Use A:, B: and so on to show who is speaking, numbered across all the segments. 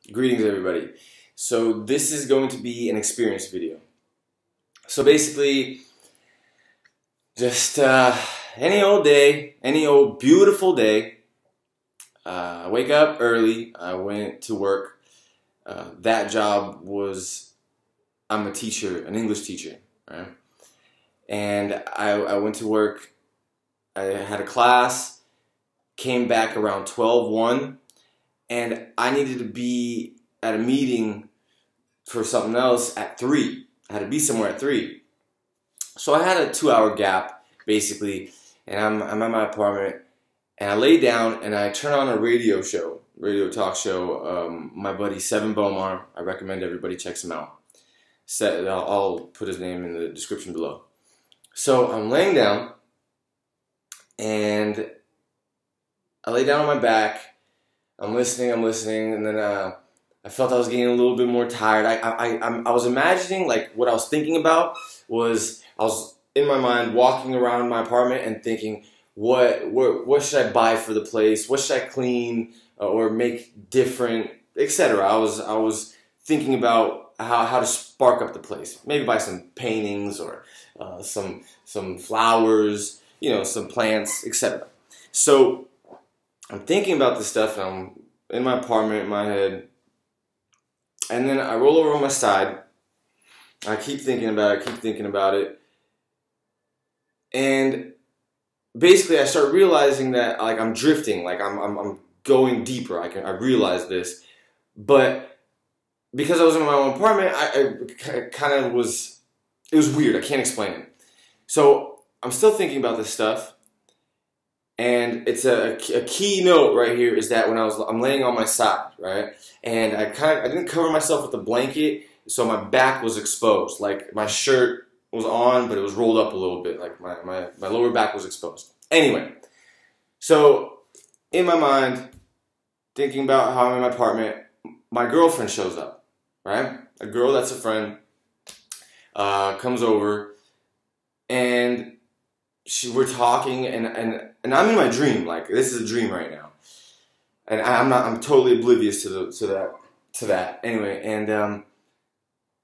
A: Greetings, everybody. So this is going to be an experience video. So basically, just any old day, any old beautiful day. I wake up early. I went to work. That job was, I'm a teacher, an English teacher, right? And I went to work. I had a class. Came back around 12:01. And I needed to be at a meeting for something else at 3. I had to be somewhere at 3. So I had a 2-hour gap, basically, and I'm at my apartment, and I lay down and I turn on a radio talk show. My buddy Seven Bomar, I recommend everybody checks him out. I'll put his name in the description below. So I'm laying down, and I lay down on my back. I'm listening, and then I felt I was getting a little bit more tired. I was imagining, like, what I was thinking about was, I was in my mind walking around my apartment and thinking, what should I buy for the place? What should I clean or make different, etc. I was thinking about how to spark up the place. Maybe buy some paintings or some flowers, you know, some plants, etc. So I'm thinking about this stuff, and I'm in my apartment in my head, and then I roll over on my side. I keep thinking about it, and basically I start realizing that, like, I'm drifting, like I'm going deeper. I realize this, but because I was in my own apartment, I kind of was. It was weird. I can't explain it. So I'm still thinking about this stuff. And it's a key note right here is that when I'm laying on my side, right, and I didn't cover myself with a blanket, so my back was exposed. Like, my shirt was on, but it was rolled up a little bit. Like my lower back was exposed. Anyway, so in my mind, thinking about how I'm in my apartment, my girlfriend shows up, right? A girl that's a friend comes over, and we're talking, and I'm in my dream. Like, this is a dream right now, and I'm totally oblivious to that. Anyway, and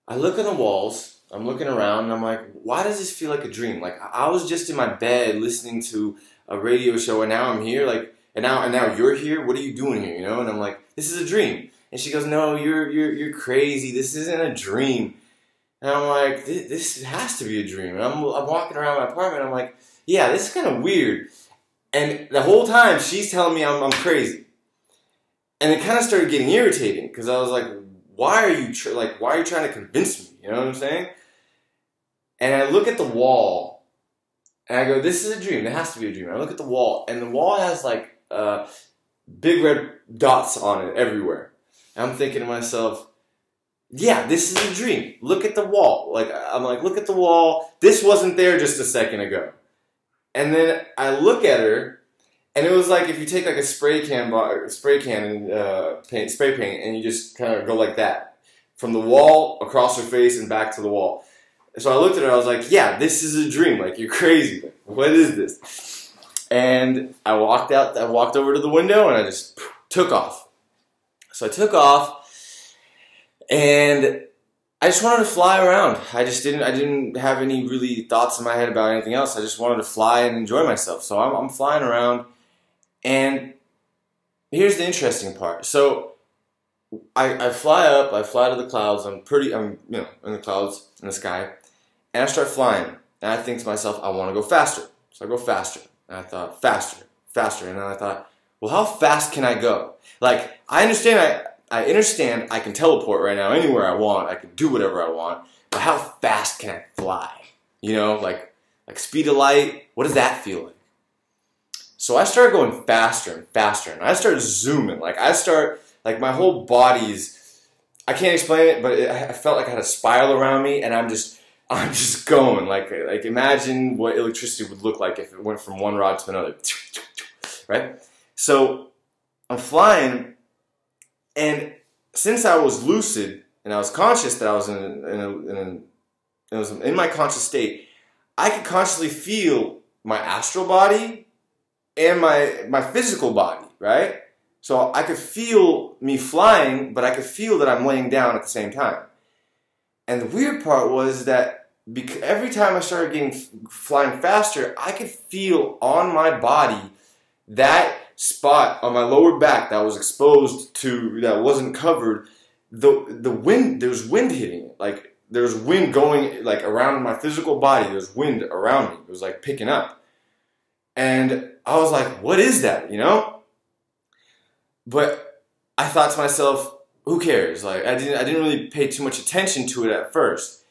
A: I look at the walls. I'm looking around, and I'm like, why does this feel like a dream? Like, I was just in my bed listening to a radio show, and now I'm here. Like, and now you're here. What are you doing here? You know? And I'm like, this is a dream. And she goes, no, you're crazy. This isn't a dream. And I'm like, this has to be a dream. And I'm walking around my apartment. I'm like, yeah, this is kind of weird. And the whole time she's telling me I'm crazy. And it kind of started getting irritating, because I was like, why are you trying to convince me? You know what I'm saying? And I look at the wall, and I go, this is a dream. There has to be a dream. I look at the wall, and the wall has like big red dots on it everywhere. And I'm thinking to myself, yeah, this is a dream. Look at the wall. Like, I'm like, look at the wall. This wasn't there just a second ago. And then I look at her, and it was like if you take like a spray can and spray paint, and you just kind of go like that from the wall across her face and back to the wall. So I looked at her. I was like, yeah, this is a dream. Like, you're crazy. Like, what is this? And I walked out. I walked over to the window, and I just took off. So I took off. And I just wanted to fly around. I didn't have any really thoughts in my head about anything else. I just wanted to fly and enjoy myself. So I'm flying around, and here's the interesting part. So I fly up, I fly to the clouds. I'm in the clouds, in the sky, and I start flying. And I think to myself, I want to go faster. So I go faster. And I thought, faster. And then I thought, well, how fast can I go? Like, I understand I can teleport right now anywhere I want. I can do whatever I want. But how fast can I fly? You know, like speed of light. What does that feel like? So I started going faster and faster, and I started zooming. Like, my whole body's, I can't explain it, but I felt like I had a spiral around me, and I'm just going. Like imagine what electricity would look like if it went from one rod to another. Right? So I'm flying. And since I was lucid and I was conscious that I was in my conscious state, I could consciously feel my astral body and my physical body, right? So I could feel me flying, but I could feel that I'm laying down at the same time. And the weird part was that every time I started flying faster, I could feel on my body that spot on my lower back that was exposed to, that wasn't covered, the wind, there was wind hitting it. Like, there was wind going, like, around my physical body. There was wind around me. It was, like, picking up. And I was like, what is that, you know? But I thought to myself, who cares? Like, I didn't really pay too much attention to it at first.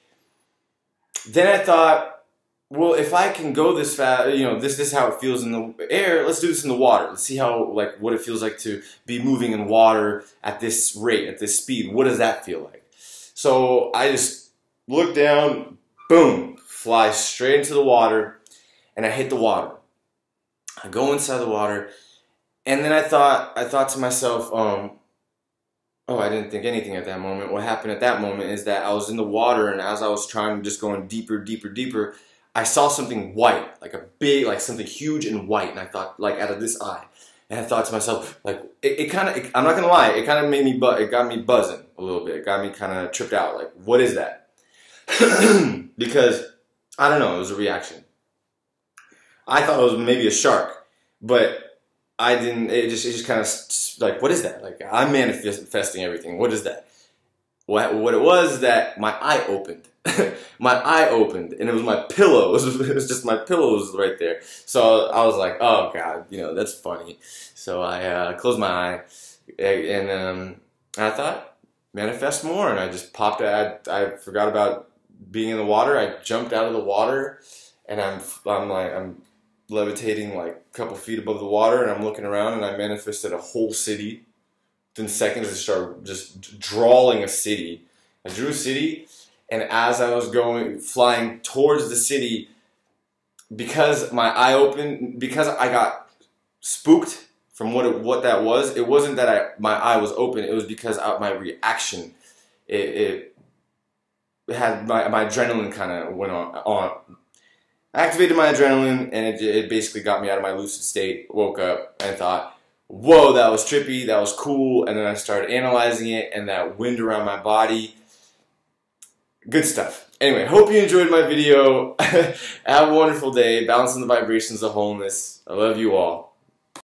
A: Then I thought, well, if I can go this fast, you know, this is how it feels in the air, let's do this in the water. Let's see how, like, what it feels like to be moving in water at this rate, at this speed. What does that feel like? So I just look down, boom, fly straight into the water, and I hit the water. I go inside the water, and then I thought to myself, oh, I didn't think anything at that moment. What happened at that moment is that I was in the water, and as I was trying, just going deeper, deeper, deeper, I saw something white, like a big, like something huge and white, and I thought, like, out of this eye. And I thought to myself, like, it kind of, I'm not going to lie, it kind of made me, it got me buzzing a little bit. It got me kind of tripped out, like, what is that? Because, I don't know, it was a reaction. I thought it was maybe a shark, but I didn't, it just kind of, like, what is that? Like, I'm manifesting everything. What is that? What it was is that my eye opened. My eye opened, and it was my pillow. It was just my pillows right there. So I was like, oh God, you know, that's funny. So I closed my eye, and I thought, manifest more, and I just popped out. I forgot about being in the water. I jumped out of the water, and I'm levitating like a couple feet above the water, and I'm looking around, and I manifested a whole city. Within seconds, I started just drawing a city. I drew a city, and as I was flying towards the city, because my eye opened, because I got spooked from what that was, it wasn't that my eye was open, it was because my reaction, it had, my adrenaline kind of went on. I activated my adrenaline, and it basically got me out of my lucid state, woke up, and thought, whoa, that was trippy, that was cool, and then I started analyzing it, and that wind around my body, good stuff. Anyway, hope you enjoyed my video. Have a wonderful day, balancing the vibrations of wholeness. I love you all.